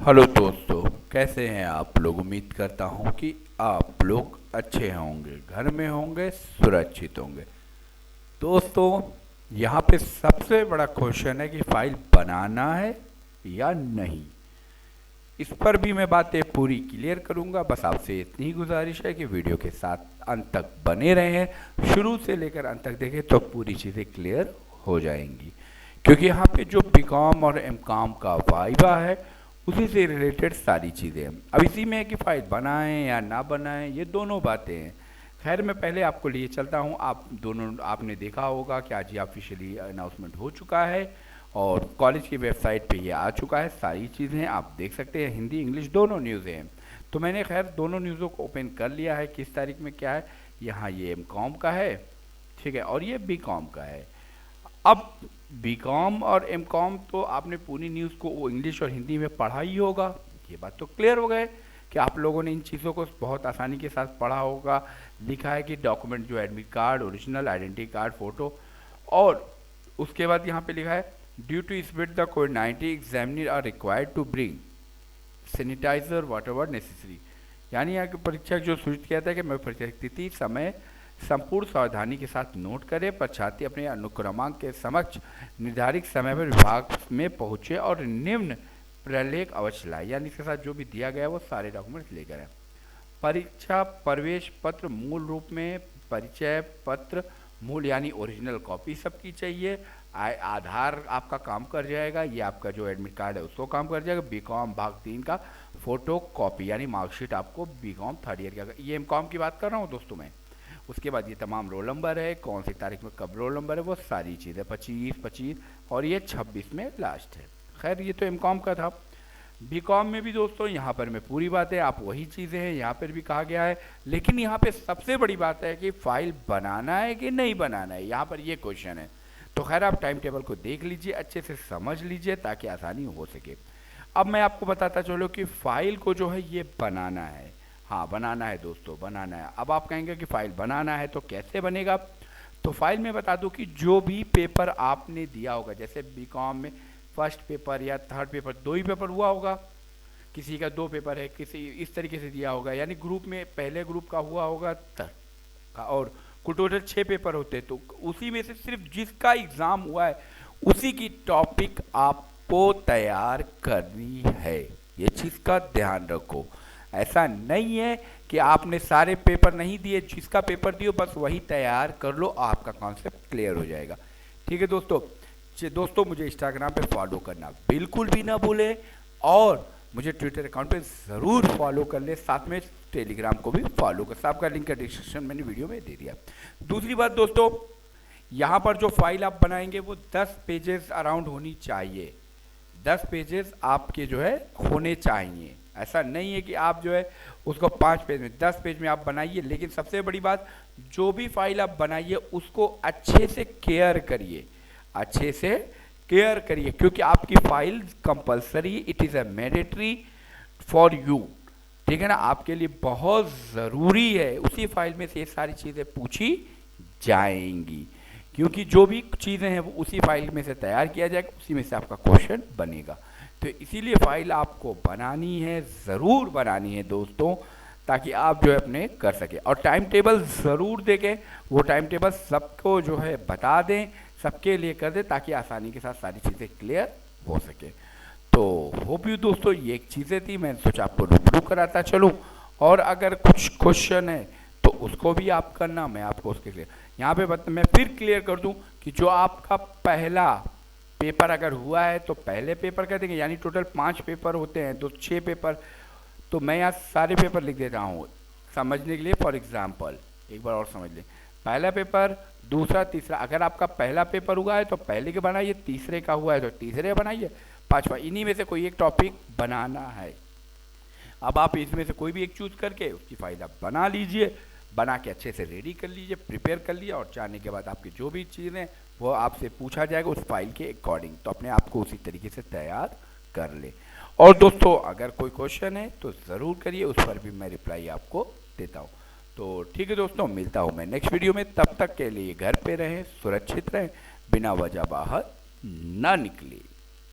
Hello दोस्तों, कैसे हैं आप लोग। उम्मीद करता हूं कि आप लोग अच्छे होंगे, घर में होंगे, सुरक्षित होंगे। दोस्तों, यहाँ पे सबसे बड़ा क्वेश्चन है कि फाइल बनाना है या नहीं। इस पर भी मैं बातें पूरी क्लियर करूंगा। बस आपसे इतनी ही गुजारिश है कि वीडियो के साथ अंत तक बने रहें, शुरू से लेकर अंत तक देखें तो पूरी चीज़ें क्लियर हो जाएंगी। क्योंकि यहाँ पे जो बीकॉम और एमकॉम का वाइवा है उसी से रिलेटेड सारी चीज़ें हैं। अब इसी में है कि फाइल बनाएं या ना बनाएं, ये दोनों बातें हैं। खैर, मैं पहले आपको लिए चलता हूँ। आपने देखा होगा कि आज ये ऑफिशियली अनाउंसमेंट हो चुका है और कॉलेज की वेबसाइट पे ये आ चुका है। सारी चीज़ें आप देख सकते हैं, हिंदी इंग्लिश दोनों न्यूज़ें हैं। तो मैंने खैर दोनों न्यूज़ों को ओपन कर लिया है। किस तारीख में क्या है, यहाँ ये एमकॉम का है, ठीक है, और ये बीकॉम का है। अब बीकॉम और एमकॉम तो आपने पूरी न्यूज़ को इंग्लिश और हिंदी में पढ़ा ही होगा। ये बात तो क्लियर हो गए कि आप लोगों ने इन चीज़ों को बहुत आसानी के साथ पढ़ा होगा। लिखा है कि डॉक्यूमेंट जो admit card, original identity card, photo, और उसके बाद यहाँ पे लिखा है ड्यू टू स्प्रेड द कोविड-19 examiner are required to bring sanitiser whatever necessary. यानी यहाँ के परीक्षक जो सूचित किया था कि मैं परीक्षा तिथि समय संपूर्ण सावधानी के साथ नोट करें, परीक्षार्थी अपने अनुक्रमांक के समक्ष निर्धारित समय पर विभाग में पहुंचे और निम्न प्रलेख अवश्य लाए। यानी इसके साथ जो भी दिया गया है वो सारे डॉक्यूमेंट्स लेकर आए। परीक्षा प्रवेश पत्र मूल रूप में परिचय पत्र मूल यानी ओरिजिनल कॉपी सबकी चाहिए। आधार आपका काम कर जाएगा, ये आपका जो एडमिट कार्ड है उसको काम कर जाएगा। बीकॉम भाग 3 का फोटो कॉपी यानी मार्कशीट आपको बीकॉम थर्ड ईयर का, ये एमकॉम की बात कर रहा हूँ दोस्तों मैं। उसके बाद ये तमाम रोल नंबर है, कौन सी तारीख में कब रोल नंबर है, वो सारी चीज़ें 25 और ये 26 में लास्ट है। खैर, ये तो एमकॉम का था। बीकॉम में भी दोस्तों यहाँ पर मैं पूरी बात है, आप वही चीज़ें हैं यहाँ पर भी कहा गया है। लेकिन यहाँ पे सबसे बड़ी बात है कि फाइल बनाना है कि नहीं बनाना है, यहाँ पर ये क्वेश्चन है। तो खैर, आप टाइम टेबल को देख लीजिए, अच्छे से समझ लीजिए ताकि आसानी हो सके। अब मैं आपको बताता चलो कि फाइल को जो है ये बनाना है। हाँ, बनाना है दोस्तों, बनाना है। अब आप कहेंगे कि फाइल बनाना है तो कैसे बनेगा। तो फाइल में बता दूं कि जो भी पेपर आपने दिया होगा, जैसे बीकॉम में फर्स्ट पेपर या थर्ड पेपर, 2 ही पेपर हुआ होगा, किसी का 2 पेपर है, किसी इस तरीके से दिया होगा। यानी ग्रुप में पहले ग्रुप का हुआ होगा और कुल टोटल 6 पेपर होते हैं। तो उसी में से सिर्फ जिसका एग्ज़ाम हुआ है उसी की टॉपिक आपको तैयार करनी है। ये चीज़ का ध्यान रखो। ऐसा नहीं है कि आपने सारे पेपर नहीं दिए, जिसका पेपर दियो बस वही तैयार कर लो, आपका कॉन्सेप्ट क्लियर हो जाएगा। ठीक है दोस्तों, मुझे इंस्टाग्राम पे फॉलो करना बिल्कुल भी ना भूलें और मुझे ट्विटर अकाउंट पे ज़रूर फॉलो कर ले। साथ में टेलीग्राम को भी फॉलो कर, सबका लिंक का डिस्क्रिप्शन मैंने वीडियो में दे दिया। दूसरी बात दोस्तों, यहाँ पर जो फाइल आप बनाएंगे वो 10 पेजेस अराउंड होनी चाहिए। 10 पेजेस आपके जो है होने चाहिए। ऐसा नहीं है कि आप जो है उसको 5 पेज में, 10 पेज में आप बनाइए। लेकिन सबसे बड़ी बात, जो भी फाइल आप बनाइए उसको अच्छे से केयर करिए, अच्छे से केयर करिए, क्योंकि आपकी file compulsory, it is a mandatory for you. ठीक है ना, आपके लिए बहुत ज़रूरी है। उसी फाइल में से ये सारी चीज़ें पूछी जाएंगी, क्योंकि जो भी चीज़ें हैं वो उसी फाइल में से तैयार किया जाएगा, उसी में से आपका क्वेश्चन बनेगा। तो इसीलिए फाइल आपको बनानी है, ज़रूर बनानी है दोस्तों, ताकि आप जो है अपने कर सकें। और टाइम टेबल ज़रूर देखें, वो टाइम टेबल सबको जो है बता दें, सबके लिए कर दें, ताकि आसानी के साथ सारी चीज़ें क्लियर हो सके। तो होप यू दोस्तों, ये एक चीज़ें थी, मैंने सोचा आपको रूबरू कराता चलूँ। और अगर कुछ क्वेश्चन है तो उसको भी आप करना, मैं आपको उसके लिए यहाँ पे मैं फिर क्लियर कर दूँ कि जो आपका पहला पेपर अगर हुआ है तो पहले पेपर कर देंगे। यानी टोटल 5 पेपर होते हैं तो 6 पेपर, तो मैं यहाँ सारे पेपर लिख देता हूँ समझने के लिए। फॉर एग्जांपल एक बार और समझ लें, पहला पेपर, दूसरा, तीसरा। अगर आपका पहला पेपर हुआ है तो पहले के बनाइए, तीसरे का हुआ है तो तीसरे बनाइए, पांचवा, इन्हीं में से कोई एक टॉपिक बनाना है। अब आप इसमें से कोई भी एक चूज करके उसकी फाइल आप बना लीजिए, बना के अच्छे से रेडी कर लीजिए, प्रिपेयर कर लिया, और जाने के बाद आपकी जो भी चीज़ें वो आपसे पूछा जाएगा उस फाइल के अकॉर्डिंग, तो अपने आप को उसी तरीके से तैयार कर ले। और दोस्तों, अगर कोई क्वेश्चन है तो ज़रूर करिए, उस पर भी मैं रिप्लाई आपको देता हूँ। तो ठीक है दोस्तों, मिलता हूँ मैं नेक्स्ट वीडियो में। तब तक के लिए घर पे रहें, सुरक्षित रहें, बिना वजह बाहर ना निकले।